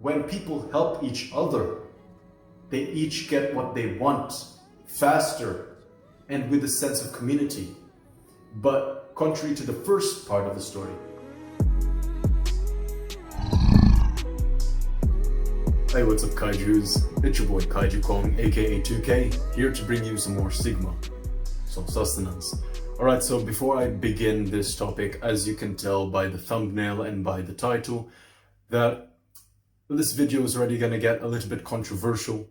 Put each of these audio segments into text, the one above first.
when people help each other, they each get what they want faster and with a sense of community. But contrary to the first part of the story, hey, what's up Kaijus? It's your boy Kaiju Kong, aka 2K, here to bring you some more Sigma, some sustenance. Alright, so before I begin this topic, as you can tell by the thumbnail and by the title, that this video is already gonna get a little bit controversial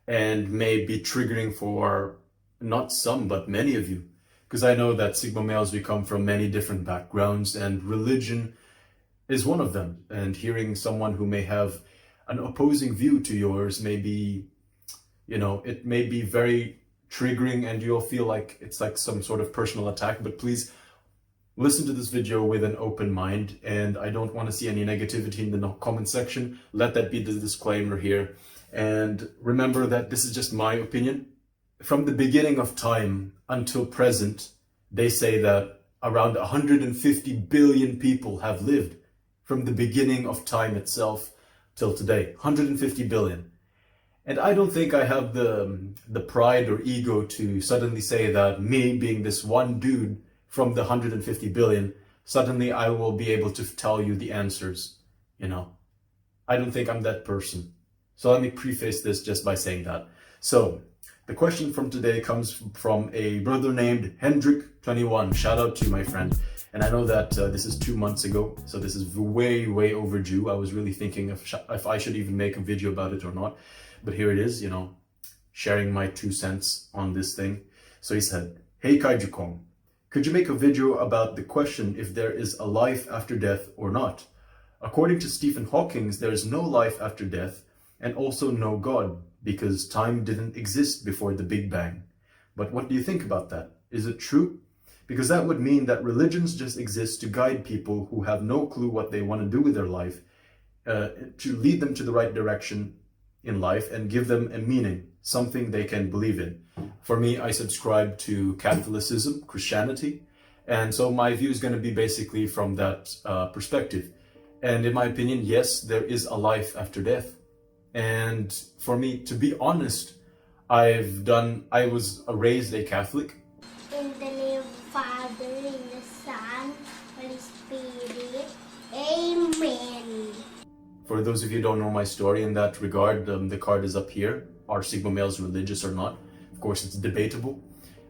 and may be triggering for not some, but many of you. Because I know that Sigma males, we come from many different backgrounds and religion is one of them. And hearing someone who may have an opposing view to yours may be, it may be very triggering and you'll feel like it's like some sort of personal attack. But please listen to this video with an open mind, and I don't want to see any negativity in the comment section. Let that be the disclaimer here. And remember that this is just my opinion. From the beginning of time until present, they say that around 150 billion people have lived from the beginning of time itself till today. 150 billion. And I don't think I have the pride or ego to suddenly say that me being this one dude from the 150 billion, suddenly I will be able to tell you the answers, I don't think I'm that person. So let me preface this just by saying that. So the question from today comes from a brother named Hendrik 21. Shout out to you, my friend. And I know that this is 2 months ago, so this is way overdue. I was really thinking if I should even make a video about it or not. But here it is, sharing my 2 cents on this thing. So he said, "Hey Kaiju Kong, could you make a video about the question if there is a life after death or not? According to Stephen Hawking, there is no life after death and also no God, because time didn't exist before the Big Bang. But what do you think about that? Is it true? Because that would mean that religions just exist to guide people who have no clue what they want to do with their life, to lead them to the right direction in life and give them a meaning, something they can believe in. For me, I subscribe to Catholicism, Christianity, and so my view is going to be basically from that perspective. And in my opinion, yes, there is a life after death. And for me, to be honest, I was raised a Catholic. In the name of the Father, in the Son, Holy Spirit, Amen. For those of you who don't know my story in that regard, the card is up here. Are Sigma males religious or not? Of course, it's debatable,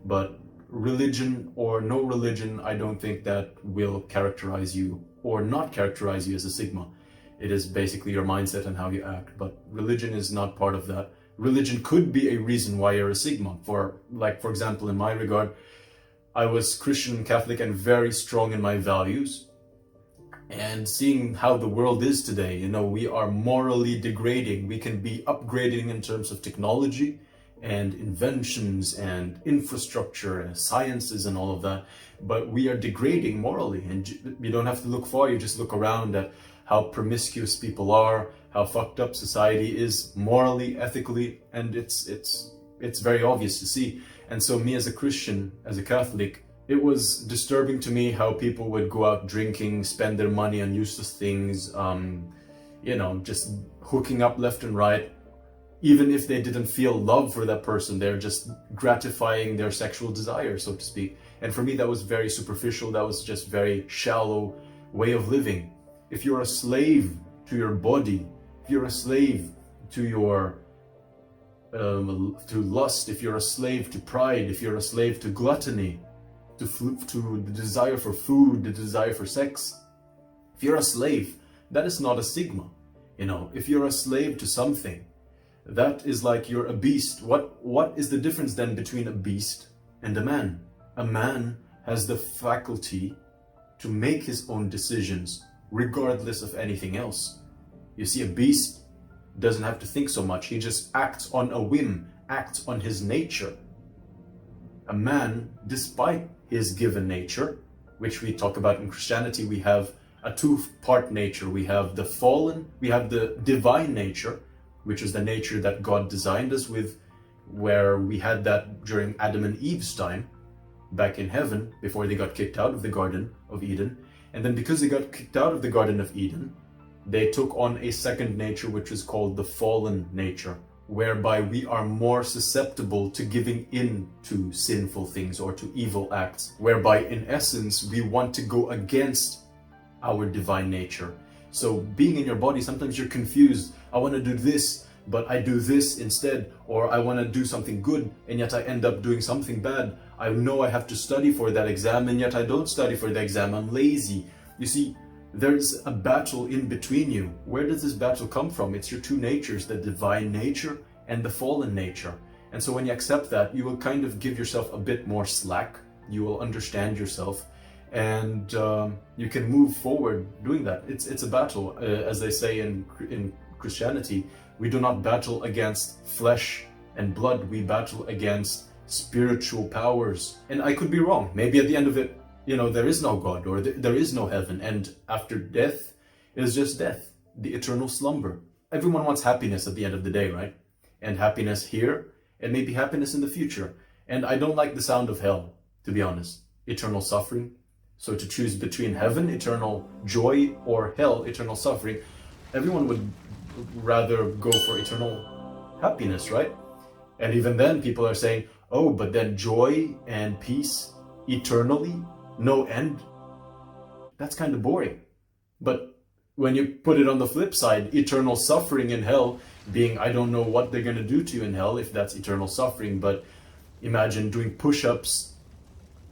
but religion or no religion, I don't think that will characterize you or not characterize you as a Sigma. It is basically your mindset and how you act, but religion is not part of that. Religion could be a reason why you're a Sigma. For example, in my regard, I was Christian, Catholic, and very strong in my values. And seeing how the world is today, we are morally degrading. We can be upgrading in terms of technology and inventions and infrastructure and sciences and all of that, but we are degrading morally. And you don't have to look far, you just look around at how promiscuous people are, how fucked up society is morally, ethically, and it's very obvious to see. And so me as a Christian, as a Catholic, it was disturbing to me how people would go out drinking, spend their money on useless things, just hooking up left and right. Even if they didn't feel love for that person, they're just gratifying their sexual desire, so to speak. And for me, that was very superficial. That was just very shallow way of living. If you're a slave to your body, if you're a slave to your to lust, if you're a slave to pride, if you're a slave to gluttony, to the desire for food, the desire for sex, if you're a slave, that is not a Sigma. If you're a slave to something, that is like you're a beast. What is the difference then between a beast and a man? A man has the faculty to make his own decisions regardless of anything else. You see, a beast doesn't have to think so much. He just acts on a whim, acts on his nature. A man, despite his given nature, which we talk about in Christianity, we have a two-part nature. We have the fallen, we have the divine nature, which is the nature that God designed us with, where we had that during Adam and Eve's time, back in heaven, before they got kicked out of the Garden of Eden. And then because they got kicked out of the Garden of Eden, they took on a second nature, which is called the fallen nature, whereby we are more susceptible to giving in to sinful things or to evil acts, whereby in essence we want to go against our divine nature. So being in your body, sometimes you're confused. I want to do this, but I do this instead, or I want to do something good and yet I end up doing something bad. I know I have to study for that exam and yet I don't study for the exam. I'm lazy. You see, there's a battle in between you. Where does this battle come from? It's your two natures, the divine nature and the fallen nature. And so when you accept that, you will kind of give yourself a bit more slack. You will understand yourself, and you can move forward doing that. It's a battle. As they say in Christianity, we do not battle against flesh and blood. We battle against spiritual powers. And I could be wrong. Maybe at the end of it, there is no God, or there is no heaven, and after death is just death, the eternal slumber. Everyone wants happiness at the end of the day, right? And happiness here, and maybe happiness in the future. And I don't like the sound of hell, to be honest. Eternal suffering. So to choose between heaven, eternal joy, or hell, eternal suffering, everyone would rather go for eternal happiness, right? And even then people are saying, oh, but then joy and peace eternally, no end, that's kind of boring. But when you put it on the flip side, eternal suffering in hell, being, I don't know what they're going to do to you in hell if that's eternal suffering, but imagine doing push-ups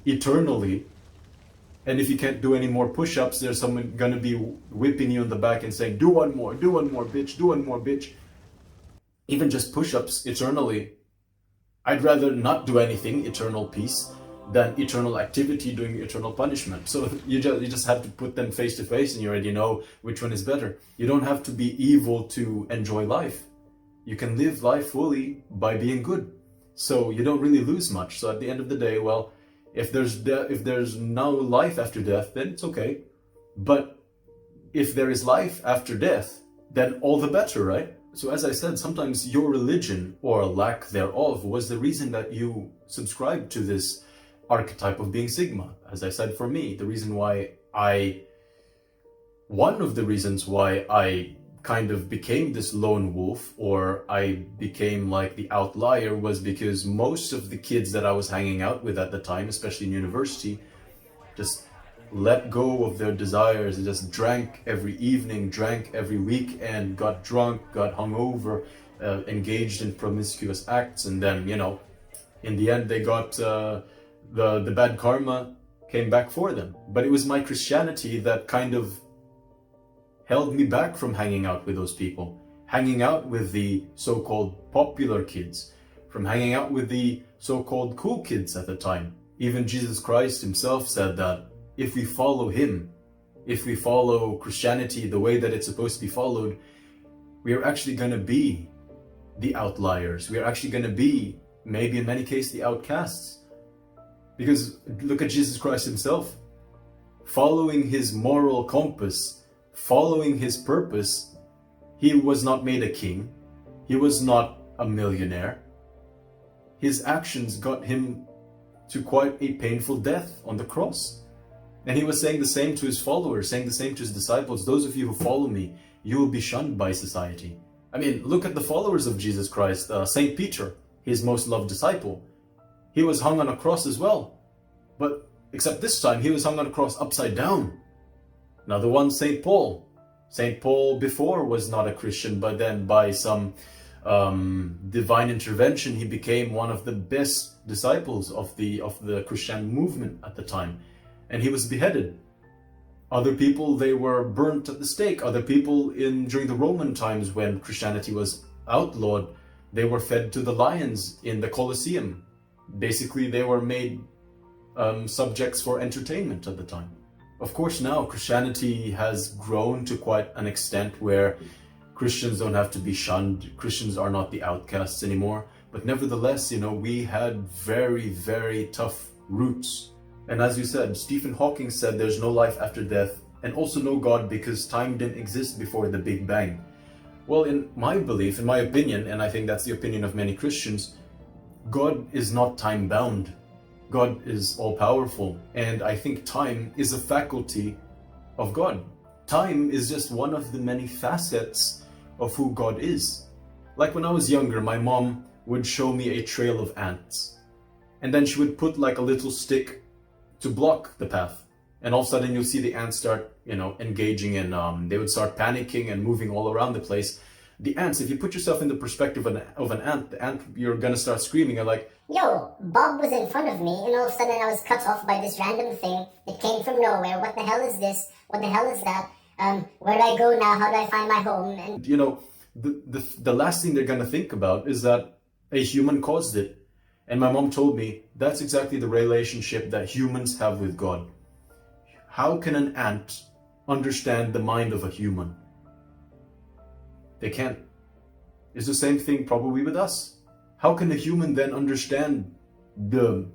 eternally, and if you can't do any more push-ups, there's someone going to be whipping you in the back and saying, do one more, bitch, do one more, bitch. Even just push-ups eternally, I'd rather not do anything, eternal peace, than eternal activity doing eternal punishment. So you just have to put them face to face and you already know which one is better. You don't have to be evil to enjoy life. You can live life fully by being good. So you don't really lose much. So at the end of the day, well, if there's no life after death, then it's okay. But if there is life after death, then all the better, right? So as I said, sometimes your religion or lack thereof was the reason that you subscribed to this archetype of being Sigma. As I said, for me, one of the reasons why I kind of became this lone wolf, or I became like the outlier, was because most of the kids that I was hanging out with at the time, especially in university, just let go of their desires. They just drank every evening, drank every weekend, got drunk, got hungover, engaged in promiscuous acts, and then, in the end they got the bad karma came back for them. But it was my Christianity that kind of held me back from hanging out with those people, hanging out with the so-called popular kids, from hanging out with the so-called cool kids at the time. Even Jesus Christ himself said that if we follow him, if we follow Christianity the way that it's supposed to be followed, we are actually going to be the outliers. We are actually going to be, maybe in many cases, the outcasts. Because look at Jesus Christ himself. Following his moral compass, following his purpose, he was not made a king. He was not a millionaire. His actions got him to quite a painful death on the cross. And he was saying the same to his followers, saying the same to his disciples. Those of you who follow me, you will be shunned by society. I mean, look at the followers of Jesus Christ. Saint Peter, his most loved disciple. He was hung on a cross as well. But except this time, he was hung on a cross upside down. Another one, Saint Paul. Saint Paul before was not a Christian, but then by some divine intervention, he became one of the best disciples of the Christian movement at the time. And he was beheaded. Other people, they were burnt at the stake. Other people during the Roman times when Christianity was outlawed, they were fed to the lions in the Colosseum. Basically, they were made subjects for entertainment at the time. Of course, now Christianity has grown to quite an extent where Christians don't have to be shunned. Christians are not the outcasts anymore. But nevertheless, we had very, very tough roots. And as you said, Stephen Hawking said there's no life after death and also no God because time didn't exist before the Big Bang. Well, in my belief, in my opinion, and I think that's the opinion of many Christians, God is not time-bound. God is all-powerful. And I think time is a faculty of God. time is just one of the many facets of who God is. Like when I was younger, my mom would show me a trail of ants, and then she would put like a little stick to block the path, and all of a sudden you'll see the ants start, engaging in, they would start panicking and moving all around the place. The ants, if you put yourself in the perspective of an ant, the ant, you're gonna start screaming and like, yo, Bob was in front of me, and all of a sudden I was cut off by this random thing that came from nowhere. What the hell is this? What the hell is that? Where do I go now? How do I find my home? And the last thing they're gonna think about is that a human caused it. And my mom told me that's exactly the relationship that humans have with God. How can an ant understand the mind of a human? They can't. It's the same thing probably with us. How can a human then understand the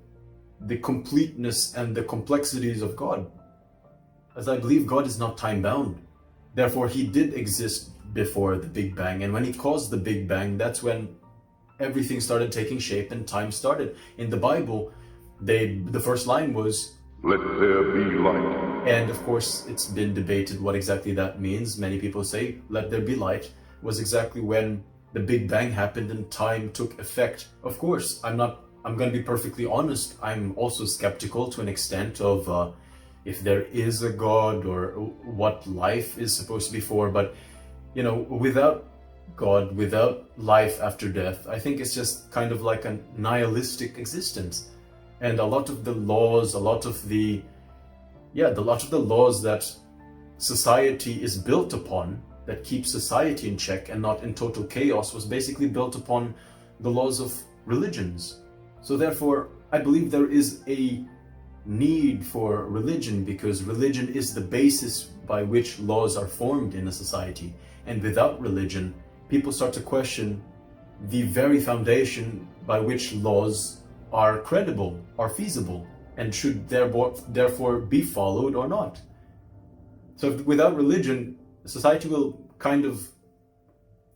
completeness and the complexities of God? As I believe God is not time bound. Therefore, he did exist before the Big Bang. And when he caused the Big Bang, that's when everything started taking shape and time started. In the Bible, the first line was, "Let there be light." And of course, it's been debated what exactly that means. Many people say, "Let there be light," was exactly when the Big Bang happened and time took effect. Of course, I'm going to be perfectly honest. I'm also skeptical to an extent of if there is a God or what life is supposed to be for. But, without God, without life after death, I think it's just kind of like a nihilistic existence. And a lot of the laws, a lot of the laws that society is built upon, that keep society in check and not in total chaos, was basically built upon the laws of religions. So therefore, I believe there is a need for religion, because religion is the basis by which laws are formed in a society. And without religion, people start to question the very foundation by which laws are credible, are feasible, and should therefore be followed or not. So without religion, society will kind of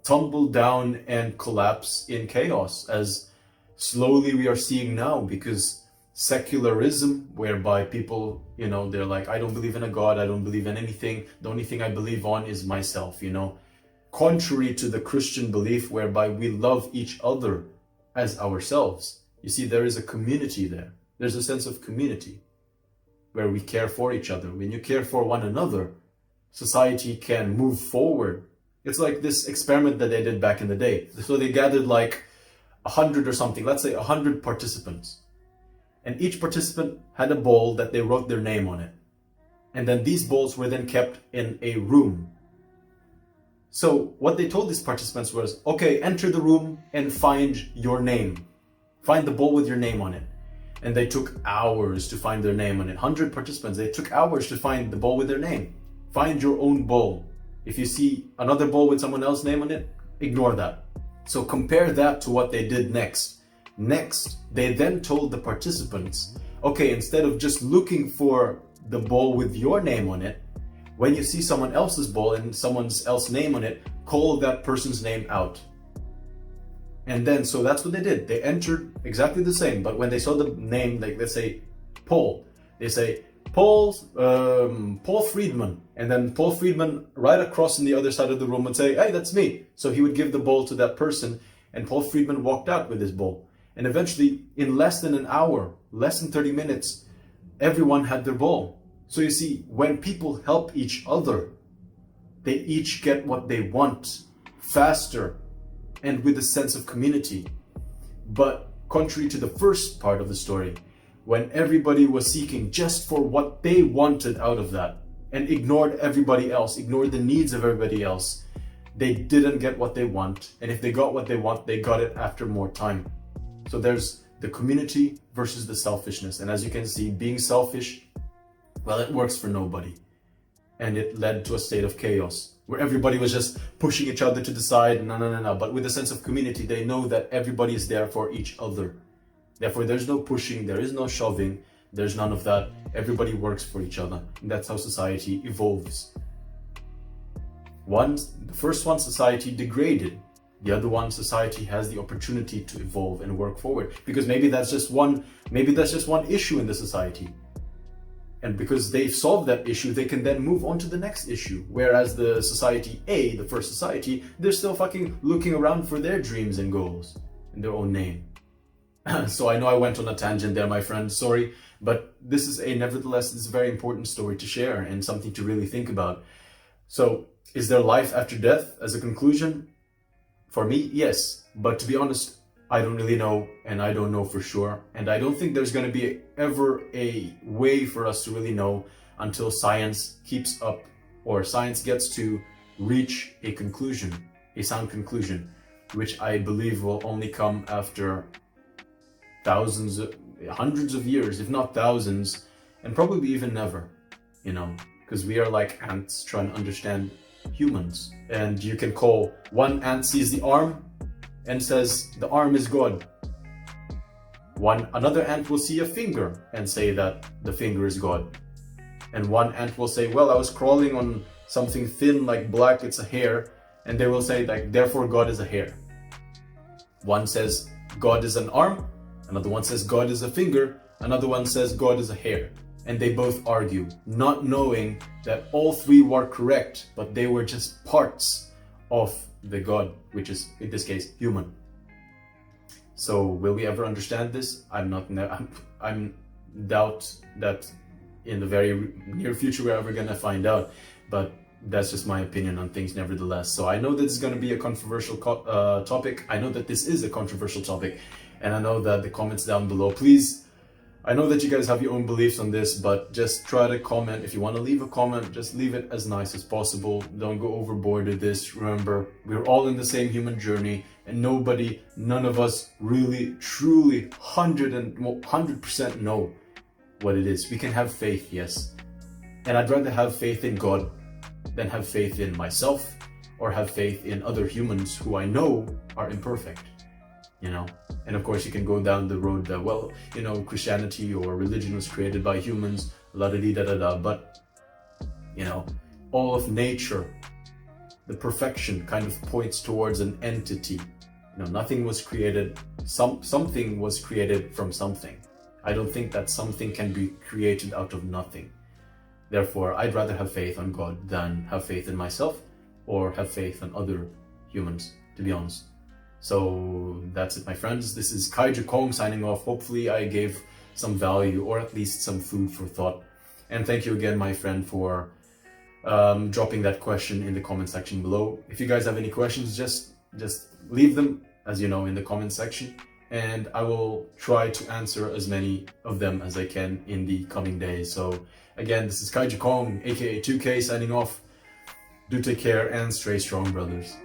tumble down and collapse in chaos, as slowly we are seeing now, because secularism, whereby people, they're like, I don't believe in a God, I don't believe in anything, the only thing I believe on is myself, contrary to the Christian belief whereby we love each other as ourselves. You see, there is a community there. There's a sense of community where we care for each other. When you care for one another, society can move forward. It's like this experiment that they did back in the day. So they gathered like 100 or something, let's say 100 participants. And each participant had a ball that they wrote their name on it. And then these balls were then kept in a room. So what they told these participants was, okay, enter the room and find your name. Find the ball with your name on it. And they took hours to find their name on it. 100 participants, they took hours to find the ball with their name. Find your own ball. If you see another ball with someone else's name on it, ignore that. So compare that to what they did next. Next, they then told the participants, okay, instead of just looking for the ball with your name on it, when you see someone else's ball and someone else's name on it, call that person's name out. And then, so that's what they did. They entered exactly the same, but when they saw the name, like let's say Paul, they say Paul Friedman, and then Paul Friedman right across in the other side of the room would say, hey, that's me. So he would give the ball to that person, and Paul Friedman walked out with his ball. And eventually, in less than an hour, less than 30 minutes, everyone had their ball. So you see, when people help each other, they each get what they want faster and with a sense of community. But contrary to the first part of the story, when everybody was seeking just for what they wanted out of that and ignored everybody else, ignored the needs of everybody else, they didn't get what they want. And if they got what they want, they got it after more time. So there's the community versus the selfishness. And as you can see, being selfish, well, it works for nobody. And it led to a state of chaos where everybody was just pushing each other to the side. No. But with a sense of community, they know that everybody is there for each other. Therefore, there's no pushing, there is no shoving, there's none of that. Everybody works for each other. And that's how society evolves. The first one, society degraded. The other one, society has the opportunity to evolve and work forward, because maybe that's just one issue in the society. And because they've solved that issue, they can then move on to the next issue. Whereas the society A, the first society, they're still fucking looking around for their dreams and goals in their own name. So I know I went on a tangent there, my friend, sorry. But this is nevertheless, this is a very important story to share and something to really think about. So is there life after death as a conclusion? For me, yes. But to be honest, I don't really know, and I don't know for sure. And I don't think there's going to be ever a way for us to really know until science keeps up, or science gets to reach a conclusion, a sound conclusion, which I believe will only come after hundreds of years, if not thousands, and probably even never, you know, because we are like ants trying to understand humans. And you can call, one ant sees the arm and says the arm is God. Another ant will see a finger and say that the finger is God. And one ant will say, well, I was crawling on something thin like black, it's a hair. And they will say like, therefore God is a hair. One says God is an arm. Another one says God is a finger. Another one says God is a hair. And they both argue, not knowing that all three were correct, but they were just parts of the God, which is in this case human. So will we ever understand this? I'm doubt that in the very near future we're ever gonna find out, but that's just my opinion on things nevertheless. So I know that this is gonna be a controversial topic. I know that this is a controversial topic, and I know that the comments down below, please, I know that you guys have your own beliefs on this, but just try to comment. If you want to leave a comment, just leave it as nice as possible. Don't go overboard with this. Remember, we're all in the same human journey, and none of us really, truly, 100% know what it is. We can have faith, yes. And I'd rather have faith in God than have faith in myself or have faith in other humans who I know are imperfect, you know? And of course you can go down the road that, well, you know, Christianity or religion was created by humans, la-da-dee-da-da-da, but, you know, all of nature, the perfection kind of points towards an entity. You know, nothing was created, something was created from something. I don't think that something can be created out of nothing. Therefore, I'd rather have faith on God than have faith in myself or have faith in other humans, to be honest. So that's it, my friends. This is Kaiju Kong signing off. Hopefully I gave some value or at least some food for thought. And thank you again, my friend, for dropping that question in the comment section below. If you guys have any questions, just leave them, as you know, in the comment section. And I will try to answer as many of them as I can in the coming days. So again, this is Kaiju Kong, aka 2K, signing off. Do take care and stay strong, brothers.